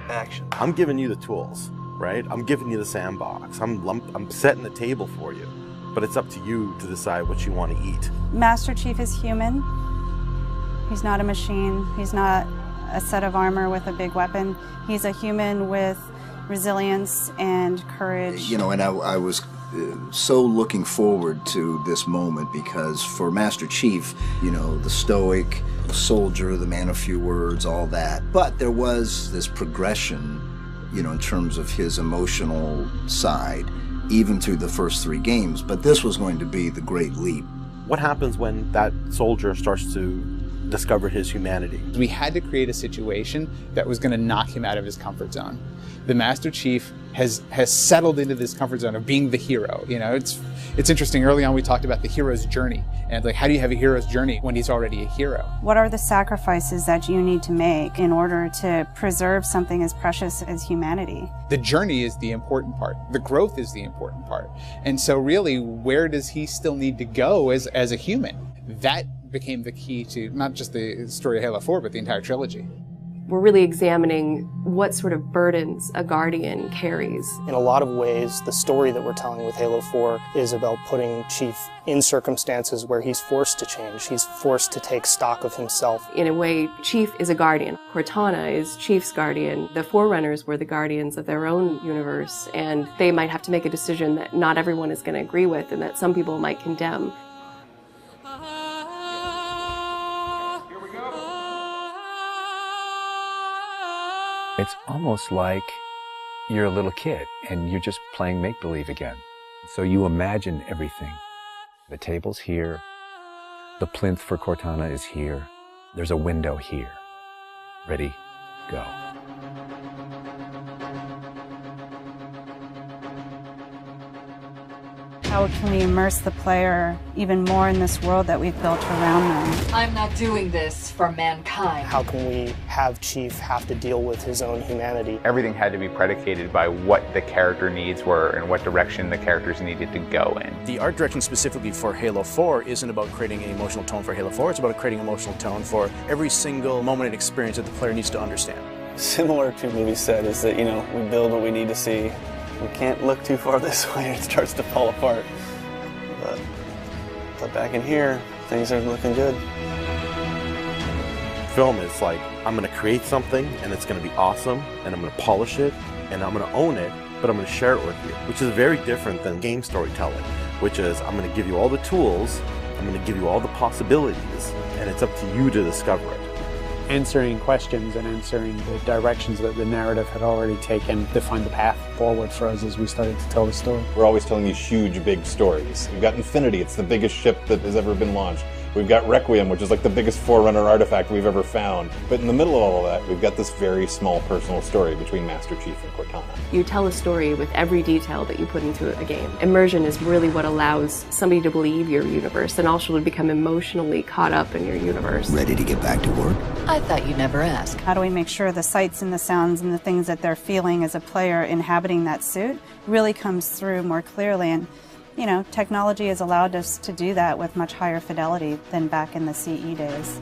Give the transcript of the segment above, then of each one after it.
Action. I'm giving you the tools, right? I'm giving you the sandbox. I'm setting the table for you, but it's up to you to decide what you want to eat. Master Chief is human. He's not a machine. He's not a set of armor with a big weapon. He's a human with resilience and courage. You know, and I was so looking forward to this moment because for Master Chief, you know, the stoic soldier, the man of few words, all that. But there was this progression, you know, in terms of his emotional side, even through the first 3 games. But this was going to be the great leap. What happens when that soldier starts to discover his humanity? We had to create a situation that was going to knock him out of his comfort zone. The Master Chief has settled into this comfort zone of being the hero. You know, it's interesting. Early on, we talked about the hero's journey, and like, how do you have a hero's journey when he's already a hero? What are the sacrifices that you need to make in order to preserve something as precious as humanity? The journey is the important part. The growth is the important part. And so really, where does he still need to go as a human? That became the key to not just the story of Halo 4, but the entire trilogy. We're really examining what sort of burdens a Guardian carries. In a lot of ways, the story that we're telling with Halo 4 is about putting Chief in circumstances where he's forced to change. He's forced to take stock of himself. In a way, Chief is a Guardian. Cortana is Chief's Guardian. The Forerunners were the Guardians of their own universe, and they might have to make a decision that not everyone is going to agree with and that some people might condemn. It's almost like you're a little kid and you're just playing make-believe again. So you imagine everything. The table's here. The plinth for Cortana is here. There's a window here. Ready, go. How can we immerse the player even more in this world that we've built around them? I'm not doing this for mankind. How can we have Chief have to deal with his own humanity? Everything had to be predicated by what the character needs were and what direction the characters needed to go in. The art direction specifically for Halo 4 isn't about creating an emotional tone for Halo 4, it's about creating an emotional tone for every single moment and experience that the player needs to understand. Similar to what we said is that, you know, we build what we need to see. We can't look too far this way, it starts to fall apart. But back in here, things are looking good. Film is like, I'm going to create something and it's going to be awesome and I'm going to polish it and I'm going to own it, but I'm going to share it with you, which is very different than game storytelling, which is I'm going to give you all the tools, I'm going to give you all the possibilities, and it's up to you to discover it. Answering questions and answering the directions that the narrative had already taken defined the path forward for us as we started to tell the story. We're always telling these huge, big stories. We've got Infinity, it's the biggest ship that has ever been launched. We've got Requiem, which is like the biggest Forerunner artifact we've ever found. But in the middle of all of that, we've got this very small personal story between Master Chief and Cortana. You tell a story with every detail that you put into a game. Immersion is really what allows somebody to believe your universe and also to become emotionally caught up in your universe. Ready to get back to work? I thought you'd never ask. How do we make sure the sights and the sounds and the things that they're feeling as a player inhabiting that suit really comes through more clearly? And you know, technology has allowed us to do that with much higher fidelity than back in the CE days.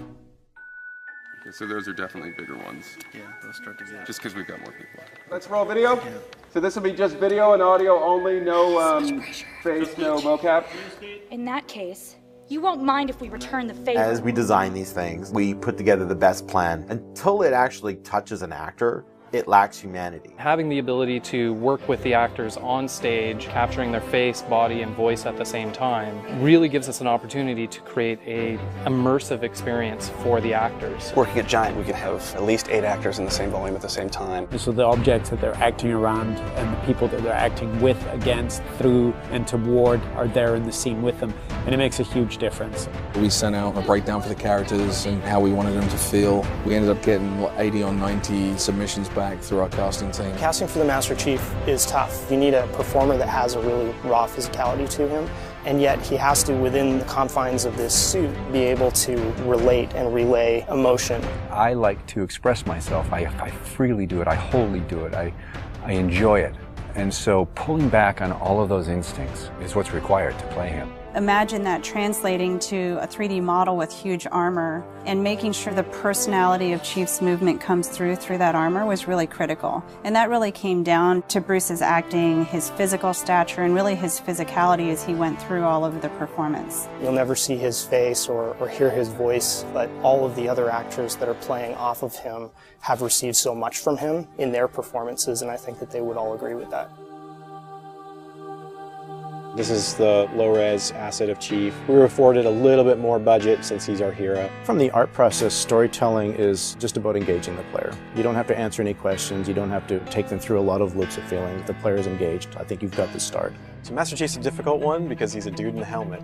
Okay, so those are definitely bigger ones. Yeah, those start to get. Just because we've got more people. Let's roll video. Yeah. So this will be just video and audio only, no face, no mocap. In that case, you won't mind if we return the favor. As we design these things, we put together the best plan. Until it actually touches an actor, it lacks humanity. Having the ability to work with the actors on stage, capturing their face, body, and voice at the same time, really gives us an opportunity to create an immersive experience for the actors. Working at Giant, we could have at least 8 actors in the same volume at the same time. So the objects that they're acting around and the people that they're acting with, against, through, and toward are there in the scene with them, and it makes a huge difference. We sent out a breakdown for the characters and how we wanted them to feel. We ended up getting 80 or 90 submissions back through our casting team. Casting for the Master Chief is tough. You need a performer that has a really raw physicality to him, and yet he has to, within the confines of this suit, be able to relate and relay emotion. I like to express myself. I freely do it. I wholly do it. I enjoy it. And so pulling back on all of those instincts is what's required to play him. imagine that translating to a 3D model with huge armor and making sure the personality of Chief's movement comes through that armor was really critical. And that really came down to Bruce's acting, his physical stature, and really his physicality as he went through all of the performance. You'll never see his face or hear his voice, but all of the other actors that are playing off of him have received so much from him in their performances, and I think that they would all agree with that. This is the low-res asset of Chief. We were afforded a little bit more budget since he's our hero. From the art process, storytelling is just about engaging the player. You don't have to answer any questions. You don't have to take them through a lot of loops of feeling. The player's engaged. I think you've got the start. So Master Chief's a difficult one because he's a dude in a helmet.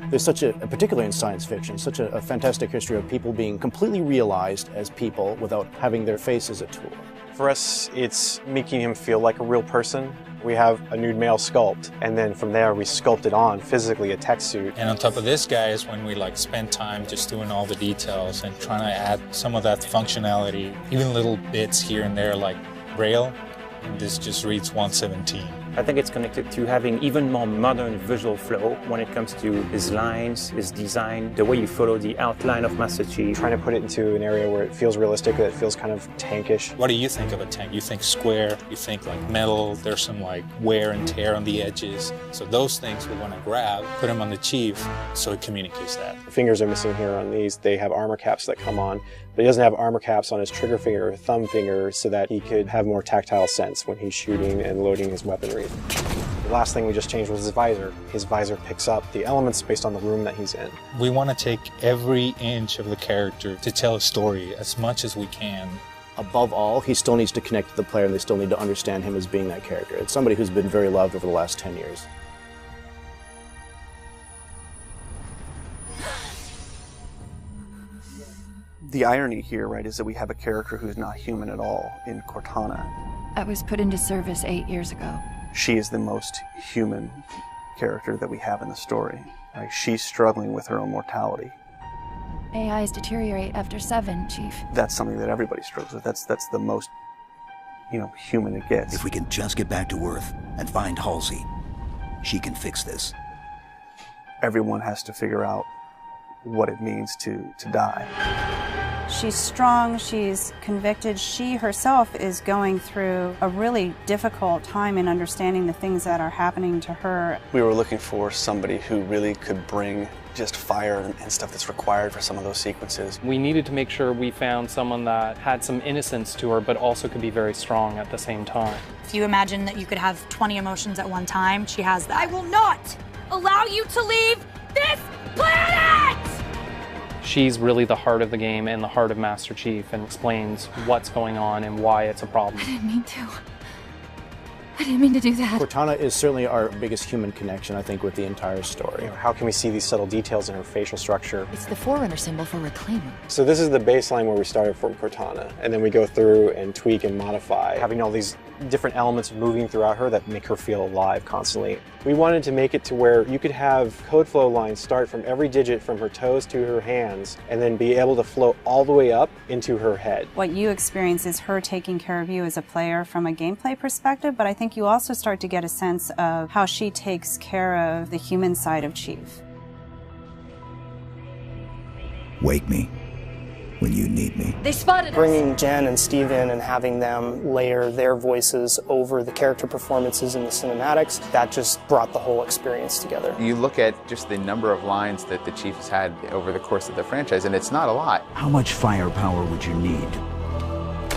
There's such particularly in science fiction, such a fantastic history of people being completely realized as people without having their face as a tool. For us, it's making him feel like a real person. We have a nude male sculpt, and then from there we sculpt it on physically a tech suit. And on top of this, guys, when we spend time just doing all the details and trying to add some of that functionality, even little bits here and there like Braille, and this just reads 117. I think it's connected to having even more modern visual flow when it comes to his lines, his design, the way you follow the outline of Master Chief. Trying to put it into an area where it feels realistic, that it feels kind of tankish. What do you think of a tank? You think square, you think metal, there's some wear and tear on the edges. So those things we want to grab, put them on the Chief so it communicates that. The fingers are missing here on these. They have armor caps that come on, but he doesn't have armor caps on his trigger finger or thumb finger so that he could have more tactile sense when he's shooting and loading his weaponry. The last thing we just changed was his visor. His visor picks up the elements based on the room that he's in. We want to take every inch of the character to tell a story as much as we can. Above all, he still needs to connect to the player and they still need to understand him as being that character. It's somebody who's been very loved over the last 10 years. The irony here, right, is that we have a character who's not human at all in Cortana. I was put into service 8 years ago. She is the most human character that we have in the story. Right? She's struggling with her own mortality. AIs deteriorate after 7, Chief. That's something that everybody struggles with. That's the most, human it gets. If we can just get back to Earth and find Halsey, she can fix this. Everyone has to figure out what it means to die. She's strong, she's convicted. She herself is going through a really difficult time in understanding the things that are happening to her. We were looking for somebody who really could bring just fire and stuff that's required for some of those sequences. We needed to make sure we found someone that had some innocence to her, but also could be very strong at the same time. If you imagine that you could have 20 emotions at one time, she has that. I will not allow you to leave this planet! She's really the heart of the game and the heart of Master Chief and explains what's going on and why it's a problem. I didn't mean to. I didn't mean to do that. Cortana is certainly our biggest human connection, I think, with the entire story. How can we see these subtle details in her facial structure? It's the Forerunner symbol for reclaiming. So this is the baseline where we started from Cortana, and then we go through and tweak and modify, having all these different elements moving throughout her that make her feel alive constantly. We wanted to make it to where you could have code flow lines start from every digit from her toes to her hands, and then be able to flow all the way up into her head. What you experience is her taking care of you as a player from a gameplay perspective, but I think you also start to get a sense of how she takes care of the human side of Chief. Wake me when you need me. They spotted us. Bringing Jen and Steve in and having them layer their voices over the character performances in the cinematics, that just brought the whole experience together. You look at just the number of lines that the Chief has had over the course of the franchise, and it's not a lot. How much firepower would you need?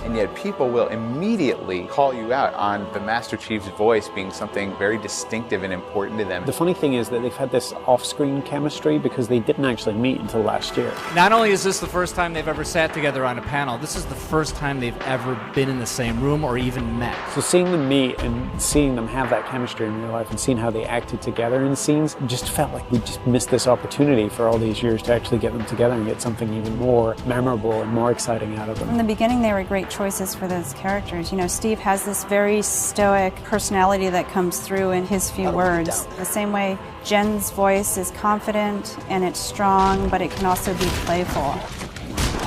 And yet people will immediately call you out on the Master Chief's voice being something very distinctive and important to them. The funny thing is that they've had this off-screen chemistry because they didn't actually meet until last year. Not only is this the first time they've ever sat together on a panel, this is the first time they've ever been in the same room or even met. So seeing them meet and seeing them have that chemistry in real life and seeing how they acted together in scenes, just felt like we just missed this opportunity for all these years to actually get them together and get something even more memorable and more exciting out of them. In the beginning, they were great choices for those characters. Steve has this very stoic personality that comes through in his few words. The same way Jen's voice is confident and it's strong, but it can also be playful.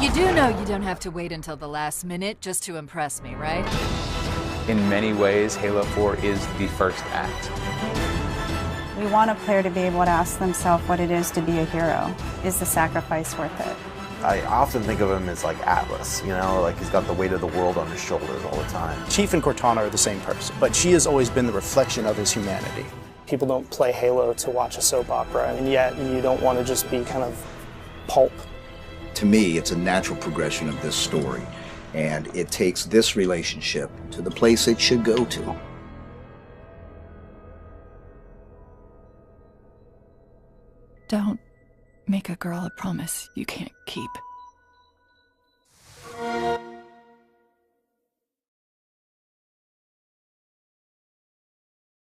You do know you don't have to wait until the last minute just to impress me, right? In many ways, Halo 4 is the first act. You want a player to be able to ask themselves what it is to be a hero. Is the sacrifice worth it? I often think of him as like Atlas, you know, like he's got the weight of the world on his shoulders all the time. Chief and Cortana are the same person, but she has always been the reflection of his humanity. People don't play Halo to watch a soap opera, and yet you don't want to just be kind of pulp. To me, it's a natural progression of this story, and it takes this relationship to the place it should go to. Don't make a girl a promise you can't keep.